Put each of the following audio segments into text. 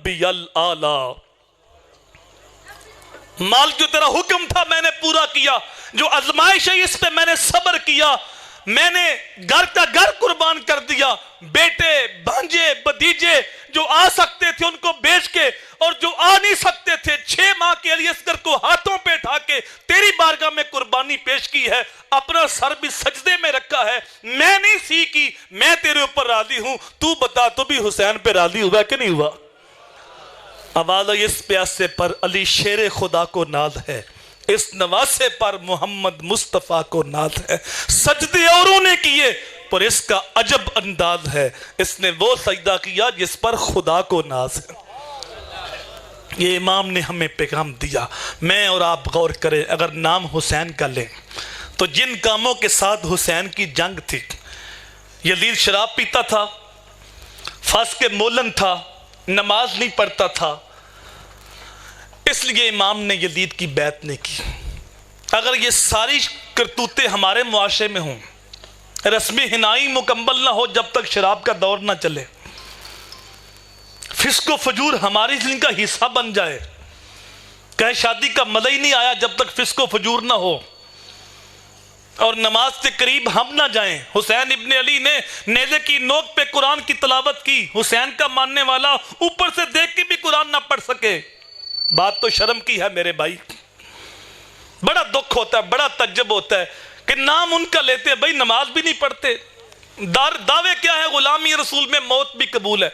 ربی الاعلی، مال جو تیرا حکم تھا میں نے پورا کیا، جو آزمائش ہے اس پہ میں نے صبر کیا، میں نے گھر کا گھر قربان کر دیا، بیٹے بھانجے بھتیجے جو آ سکتے تھے ان کو بیچ کے، اور جو آ نہیں سکتے تھے 6 ماہ کے علی اصغر کو ہاتھوں پہ اٹھا کے تیری بارگاہ میں قربانی پیش کی ہے، اپنا سر بھی سجدے میں رکھا ہے، میں نہیں سیکھی، میں تیرے اوپر راضی ہوں، تو بتا تو بھی حسین پہ راضی ہوا کہ نہیں ہوا؟ آواز اس پیاسے پر علی شیر خدا کو ناز ہے، اس نواسے پر محمد مصطفیٰ کو ناز ہے، سجدے اوروں نے کیے پر اس کا عجب انداز ہے، اس نے وہ سجدہ کیا جس پر خدا کو ناز ہے۔ یہ امام نے ہمیں پیغام دیا، میں اور آپ غور کریں، اگر نام حسین کا لیں تو جن کاموں کے ساتھ حسین کی جنگ تھی، یزید شراب پیتا تھا، فاسق مولن تھا، نماز نہیں پڑھتا تھا، اس لیے امام نے یزید کی بیعت نہیں کی۔ اگر یہ ساری کرتوتیں ہمارے معاشرے میں ہوں، رسمی ہنائی مکمل نہ ہو جب تک شراب کا دور نہ چلے، فسق و فجور ہماری زندگی کا حصہ بن جائے، کہیں شادی کا مزہ ہی نہیں آیا جب تک فسق و فجور نہ ہو، اور نماز سے قریب ہم نہ جائیں۔ حسین ابن علی نے نیزے کی نوک پہ قرآن کی تلاوت کی، حسین کا ماننے والا اوپر سے دیکھ کے بھی قرآن نہ پڑھ سکے، بات تو شرم کی ہے میرے بھائی۔ بڑا دکھ ہوتا ہے، بڑا تعجب ہوتا ہے کہ نام ان کا لیتے ہیں، بھائی نماز بھی نہیں پڑھتے، دعوے کیا ہے غلامی رسول میں موت بھی قبول ہے،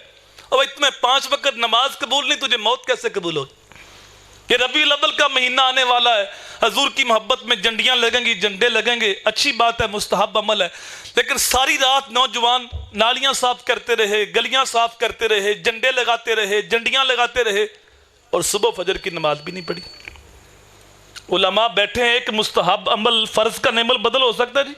اور تمہیں 5 وقت نماز قبول نہیں، تجھے موت کیسے قبول ہوگی؟ یہ ربیع الاول کا مہینہ آنے والا ہے، حضور کی محبت میں جھنڈیاں لگیں گی، جھنڈے لگیں گے، اچھی بات ہے، مستحب عمل ہے، لیکن ساری رات نوجوان نالیاں صاف کرتے رہے، گلیاں صاف کرتے رہے، جھنڈے لگاتے رہے، جھنڈیاں لگاتے رہے، اور صبح فجر کی نماز بھی نہیں پڑھی۔ علماء بیٹھے ہیں، ایک مستحب عمل فرض کا عمل بدل ہو سکتا ہے جی؟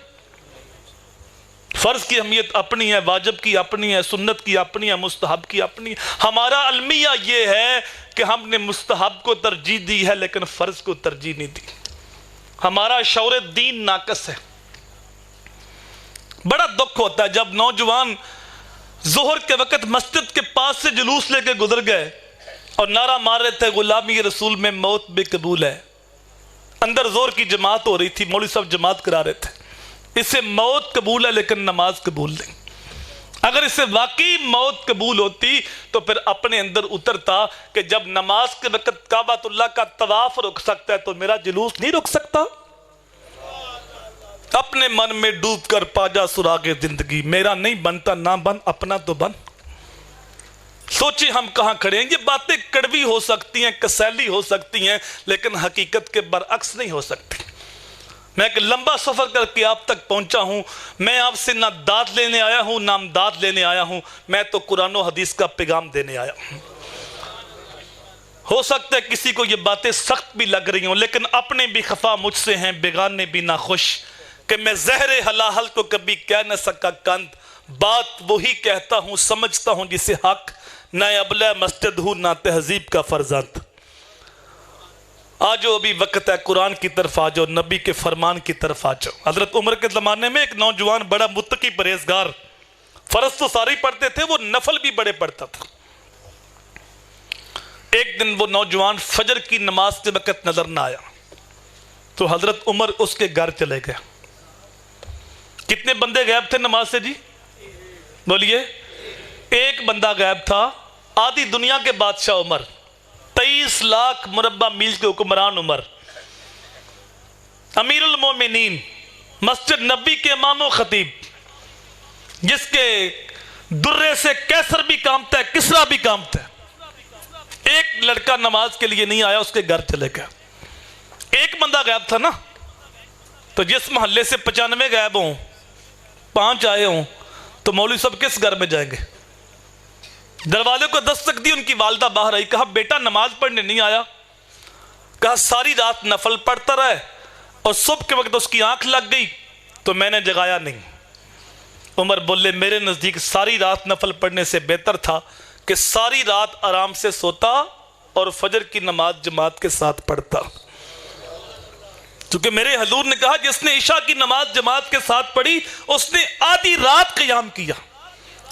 فرض کی اہمیت اپنی ہے، واجب کی اپنی ہے، سنت کی اپنی ہے، مستحب کی اپنی ہے۔ ہمارا المیہ یہ ہے کہ ہم نے مستحب کو ترجیح دی ہے لیکن فرض کو ترجیح نہیں دی، ہمارا شعور دین ناقص ہے۔ بڑا دکھ ہوتا ہے جب نوجوان ظہر کے وقت مسجد کے پاس سے جلوس لے کے گزر گئے اور نعرہ مار رہے تھے غلامی رسول میں موت بھی قبول ہے، اندر زور کی جماعت ہو رہی تھی، مولوی صاحب جماعت کرا رہے تھے، اسے موت قبول ہے لیکن نماز قبول نہیں۔ اگر اسے واقعی موت قبول ہوتی تو پھر اپنے اندر اترتا کہ جب نماز کے وقت کعبۃ اللہ کا طواف رک سکتا ہے تو میرا جلوس نہیں رک سکتا؟ اپنے من میں ڈوب کر پا جا سراغ زندگی، میرا نہیں بنتا نہ بن، اپنا تو بن۔ سوچیں ہم کہاں کھڑے ہیں، یہ باتیں کڑوی ہو سکتی ہیں، کسیلی ہو سکتی ہیں، لیکن حقیقت کے برعکس نہیں ہو سکتی۔ میں ایک لمبا سفر کر کے آپ تک پہنچا ہوں، میں آپ سے نہ داد لینے آیا ہوں نہ امداد لینے آیا ہوں، میں تو قرآن و حدیث کا پیغام دینے آیا ہوں۔ ہو سکتا ہے کسی کو یہ باتیں سخت بھی لگ رہی ہوں، لیکن اپنے بھی خفا مجھ سے ہیں، بیگانے بھی ناخوش، کہ میں زہر حلاحل کو کبھی کہہ نہ سکا کند، بات وہی کہتا ہوں سمجھتا ہوں جسے حق، نہ ابلہ مسجد ہوں نہ تہذیب کا فرزند۔ آجو ابھی وقت ہے، قرآن کی طرف آجو، نبی کے فرمان کی طرف آجو۔ حضرت عمر کے زمانے میں ایک نوجوان بڑا متقی پرہیزگار، فرض تو سارے پڑھتے تھے، وہ نفل بھی بڑے پڑھتا تھا۔ ایک دن وہ نوجوان فجر کی نماز کے وقت نظر نہ آیا تو حضرت عمر اس کے گھر چلے گئے۔ کتنے بندے غائب تھے نماز سے جی؟ بولیے، ایک بندہ غائب تھا، آدھی دنیا کے بادشاہ عمر، 23 لاکھ مربع میل کے حکمران عمر، امیر المومنین، مسجد نبی کے امام و خطیب، جس کے درے سے کیسر بھی کامتا ہے، کسرا بھی کامتا ہے، ایک لڑکا نماز کے لیے نہیں آیا، اس کے گھر چلے گیا۔ ایک بندہ غائب تھا نا، تو جس محلے سے 95 غائب ہوں، 5 آئے ہوں، تو مولوی صاحب کس گھر میں جائیں گے؟ دروازے کو دستک دی، ان کی والدہ باہر آئی، کہا بیٹا نماز پڑھنے نہیں آیا؟ کہا ساری رات نفل پڑھتا رہے اور صبح کے وقت اس کی آنکھ لگ گئی تو میں نے جگایا نہیں۔ عمر بولے میرے نزدیک ساری رات نفل پڑھنے سے بہتر تھا کہ ساری رات آرام سے سوتا اور فجر کی نماز جماعت کے ساتھ پڑھتا، کیونکہ میرے حضور نے کہا جس نے عشاء کی نماز جماعت کے ساتھ پڑھی اس نے آدھی رات قیام کیا،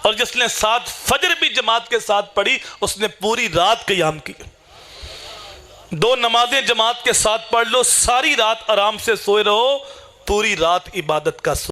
اور جس نے 7 فجر بھی جماعت کے ساتھ پڑھی اس نے پوری رات قیام کی. 2 نمازیں جماعت کے ساتھ پڑھ لو، ساری رات آرام سے سوئے رہو، پوری رات عبادت کا